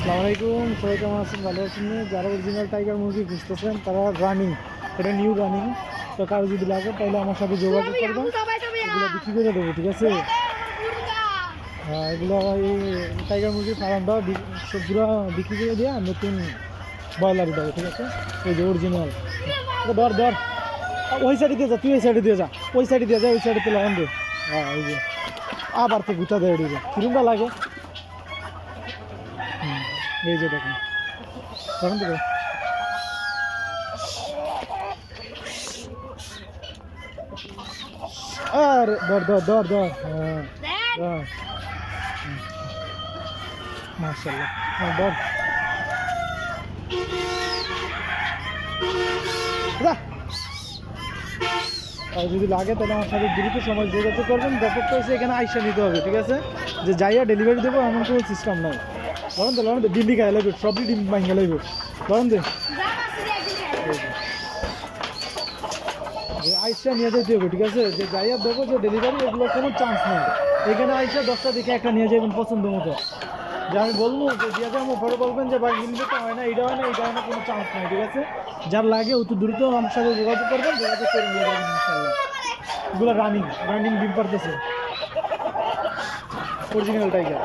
আসসালামাইকুম, সবাই কেমন আছেন? ভালো আছেন? যারা অরিজিনাল টাইগার মুরগি খুঁজতেছেন তারা রানিং, এটা নিউ রানিং, তো কারো যদি লাগে তাহলে আমার সাথে যোগাযোগ করবেন, এগুলো বিক্রি করে দেবো, ঠিক আছে? হ্যাঁ, এগুলো এই টাইগার মুরগির ফার্মটা পুরো বিক্রি করে দেওয়া, নতুন ব্রয়লার দেবো, ঠিক আছে? এই যে অরিজিনাল, ধর ধর, ওই সাইডে দিয়ে যা, তুই ওই সাইডে দিয়ে যা, ওই সাইডে দিয়ে যা, ওই সাইডে তো লাগান দে। হ্যাঁ, এই যে আবার তো গুটা দেয় দিবে, কিরমটা লাগে। এই যে দেখুন, দেখুন তো, আরে ধর ধর ধর ধর, হ্যাঁ হ্যাঁ, মাশাআল্লাহ, হ্যাঁ ধর, যা। আর যদি লাগে তাহলে আমার সাথে দ্রুত সময় যোগাযোগ করবেন। ব্যাপারটা হচ্ছে এখানে আইসা নিতে হবে, ঠিক আছে? যে যাইয়া ডেলিভারি দেবো এমন কোনো সিস্টেম নাই। ধরেন তো ডিম খাই লাগবে, সবই ডিম ভাঙে লাগবে, ধরেন দে আইসা নিয়ে যেতে হবে, ঠিক আছে? যে যাইয়া দেবো যে ডেলিভারি, এগুলো কোনো চান্স নেই। এখানে আইসা 10টা দেখে একটা নিয়ে যাবেন পছন্দ মতো। যে আমি বলবো যে দিয়ে যাবো, পরে বলবেন যে ভাই নিম্ন তো হয় না, এটা হয় না, এটা হয় না, কোনো চান্স নেই, ঠিক আছে? যার লাগে অত দ্রুত আমার সাথে যোগাযোগ করবেন, যোগাযোগ করে নিয়ে যাবেন ইনশাল্লাহ। এগুলো রানিং ডিম পারতেছে, অরিজিনাল টাইগার।